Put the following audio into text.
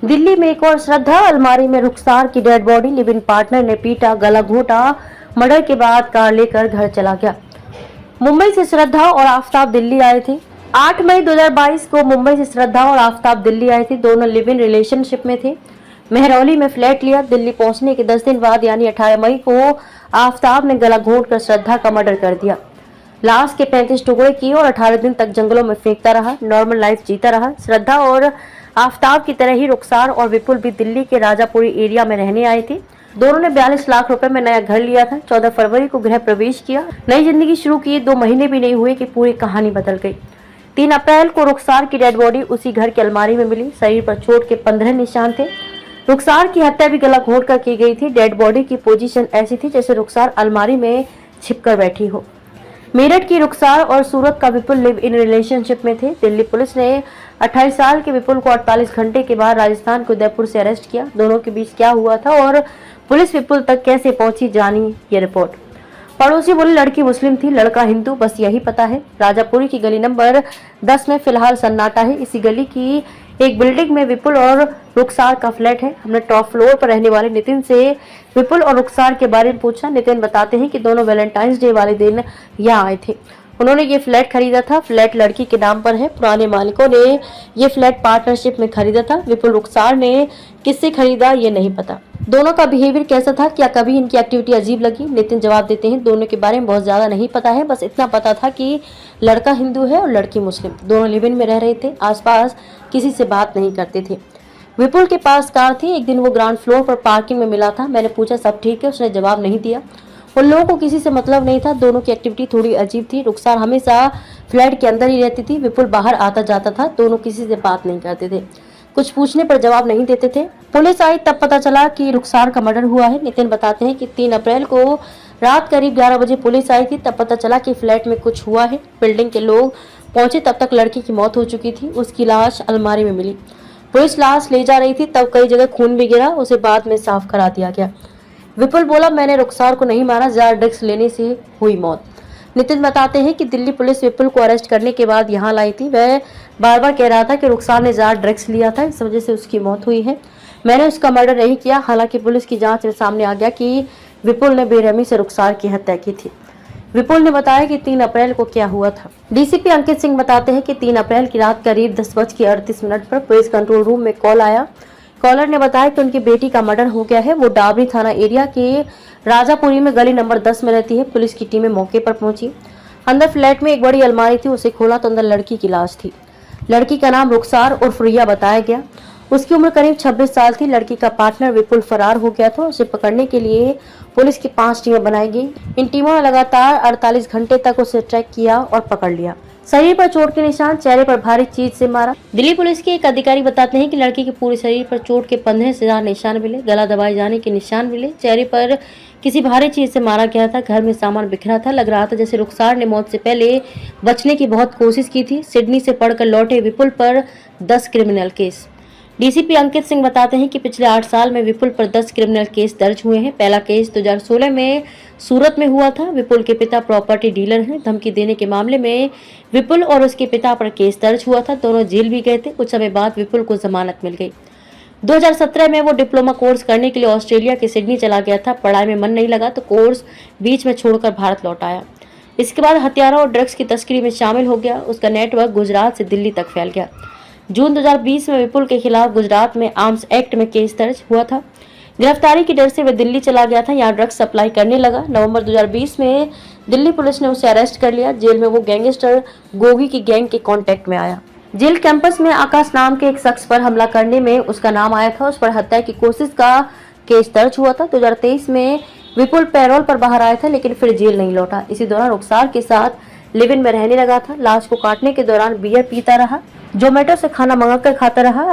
दिल्ली में एक और श्रद्धा, अलमारी में रुखसार की dead body, live in partner ने पीटा, गला घोटा, मर्डर के बाद कार लेकर घर चला गया। मुंबई से श्रद्धा और आफताब दिल्ली आए थे। 8 मई 2022 को मुंबई से श्रद्धा और आफताब दिल्ली आए थे। दोनों लिव इन रिलेशनशिप में थे। मेहरौली में फ्लैट लिया। दिल्ली पहुंचने के 10 दिन बाद यानी 18 मई को आफताब ने गला घोंटकर श्रद्धा का मर्डर कर दिया। लाश के 35 टुकड़े किए और 18 दिन तक जंगलों में फेंकता रहा। नॉर्मल लाइफ जीता रहा। श्रद्धा और आफताब की तरह ही रुखसार और विपुल भी दिल्ली के राजापुरी एरिया में रहने आए थे। दोनों ने 42 लाख रुपए में नया घर लिया था। 14 फरवरी को गृह प्रवेश किया, नई जिंदगी शुरू की। 2 महीने भी नहीं हुए कि पूरी कहानी बदल गई। 3 अप्रैल को रुखसार की डेड बॉडी उसी घर की अलमारी में मिली। शरीर पर चोट के 15 निशान थे। रुखसार की हत्या भी गला घोंटकर की गई थी। डेड बॉडी की पोजीशन ऐसी थी जैसे रुखसार अलमारी में छिपकर बैठी हो। मेरठ की रुखसार और सूरत का विपुल लिव इन रिलेशनशिप में थे। दिल्ली पुलिस ने 28 साल के विपुल को 48 घंटे के बाद राजस्थान के उदयपुर से अरेस्ट किया। दोनों के बीच क्या हुआ था और पुलिस विपुल तक कैसे पहुंची, जानिए ये रिपोर्ट। पड़ोसी बोले लड़की मुस्लिम थी, लड़का हिंदू, बस यही पता है। राजापुरी की गली नंबर 10 में फिलहाल सन्नाटा है। इसी गली की एक बिल्डिंग में विपुल और रुखसार का फ्लैट है। हमने टॉप फ्लोर पर रहने वाले नितिन से विपुल और रुखसार के बारे में पूछा। नितिन बताते हैं कि दोनों वैलेंटाइंस डे वाले दिन यहाँ आए थे। उन्होंने ये फ्लैट खरीदा था। फ्लैट लड़की के नाम पर है। पुराने मालिकों ने ये फ्लैट पार्टनरशिप में खरीदा था। विपुल रुखसार ने किससे खरीदा ये नहीं पता। दोनों का बिहेवियर कैसा था, क्या कभी इनकी एक्टिविटी अजीब लगी? नितिन जवाब देते हैं दोनों के बारे में बहुत ज्यादा नहीं पता है, बस इतना पता था कि लड़का हिंदू है और लड़की मुस्लिम। दोनों लिव इन में रह रहे थे। आसपास किसी से बात नहीं करते थे। विपुल के पास कार थी। एक दिन वो ग्राउंड फ्लोर पर पार्किंग में मिला था। मैंने पूछा सब ठीक है, उसने जवाब नहीं दिया। उन लोगों को किसी से मतलब नहीं था। दोनों की एक्टिविटी थोड़ी अजीब थी। रुखसार हमेशा फ्लैट के अंदर ही रहती थी। विपुल बाहर आता जाता था। दोनों किसी से बात नहीं करते थे। कुछ पूछने पर जवाब नहीं देते थे। पुलिस आई तब पता चला कि रुखसार का मर्डर हुआ है। नितिन बताते हैं कि 3 अप्रैल को रात करीब 11 बजे पुलिस आई थी। तब पता चला कि फ्लैट में कुछ हुआ है। बिल्डिंग के लोग पहुंचे तब तक लड़की की मौत हो चुकी थी। उसकी लाश अलमारी में मिली। पुलिस लाश ले जा रही थी तब कई जगह खून भी गिरा। उसे बाद में साफ करा दिया गया। विपुल बोला मैंने रुखसार को नहीं मारा, ज्यादा ड्रग्स लेने से हुई मौत। नितिन बताते हैं कि दिल्ली पुलिस विपुल को अरेस्ट करने के बाद यहाँ लाई थी। वह बार बार कह रहा था कि रुखसार ने ज्यादा ड्रग्स लिया था, इस वजह से उसकी मौत हुई है। मैंने उसका मर्डर नहीं किया। हालांकि पुलिस की जांच में सामने आ गया कि विपुल ने बेरहमी से रुखसार की हत्या की थी। विपुल ने बताया कि 3 अप्रैल को क्या हुआ था। डीसीपी अंकित सिंह बताते हैं कि 3 अप्रैल की रात करीब 10:38 पर पुलिस कंट्रोल रूम में कॉल आया। कॉलर ने बताया कि उनकी बेटी का मर्डर हो गया है। वो डाबरी थाना एरिया के राजापुरी में गली नंबर 10 में रहती है। पुलिस की टीमें मौके पर पहुंची। अंदर फ्लैट में एक बड़ी अलमारी थी। उसे खोला तो अंदर लड़की की लाश थी। लड़की का नाम रुखसार और फुरिया बताया गया। उसकी उम्र करीब 26 साल थी। लड़की का पार्टनर विपुल फरार हो गया था। उसे पकड़ने के लिए पुलिस की 5 टीमें बनाई गई। इन टीमों ने लगातार 48 घंटे तक उसे ट्रैक किया और पकड़ लिया। शरीर पर चोट के निशान, चेहरे पर भारी चीज से मारा। दिल्ली पुलिस के एक अधिकारी बताते हैं कि लड़की के पूरे शरीर पर चोट के 15 से ज्यादा निशान मिले। गला दबाए जाने के निशान मिले। चेहरे पर किसी भारी चीज से मारा गया था। घर में सामान बिखरा था। लग रहा था जैसे रुखसार ने मौत से पहले बचने की बहुत कोशिश की थी। सिडनी से पढ़कर लौटे विपुल पर 10 criminal case. DCP Ankit Singh बताते हैं कि पिछले 8 साल में विपुल पर 10 क्रिमिनल केस दर्ज हुए हैं। पहला केस 2016 में सूरत में हुआ था। विपुल के पिता प्रॉपर्टी डीलर हैं। धमकी देने के मामले में विपुल और उसके पिता पर केस दर्ज हुआ था। दोनों जेल भी गए थे। कुछ समय बाद विपुल को जमानत मिल गई। 2017 में वो डिप्लोमा कोर्स करने के लिए ऑस्ट्रेलिया के सिडनी चला गया था। पढ़ाई में मन नहीं लगा तो कोर्स बीच में छोड़कर भारत लौट आया। इसके बाद हथियारों और ड्रग्स की तस्करी में शामिल हो गया। उसका नेटवर्क गुजरात से दिल्ली तक फैल गया। जून 2020 में विपुल के खिलाफ गुजरात में आर्म्स एक्ट में केस दर्ज हुआ था। गिरफ्तारी की डर से वह दिल्ली चला गया था। यहाँ ड्रग्स सप्लाई करने लगा। नवंबर 2020 में दिल्ली पुलिस ने उसे अरेस्ट कर लिया। जेल में वो गैंगस्टर गोगी की गैंग के कांटेक्ट में आया। जेल कैंपस में आकाश नाम के एक शख्स पर हमला करने में उसका नाम आया था। उस पर हत्या की कोशिश का केस दर्ज हुआ था। 2023 में विपुल पैरोल पर बाहर आया था लेकिन फिर जेल नहीं लौटा। इसी दौरान रुखसार के साथ लिव इन में रहने लगा था। लाश को काटने के दौरान बियर पीता रहा। जोमेटो से खाना मंगाकर खाता रहा।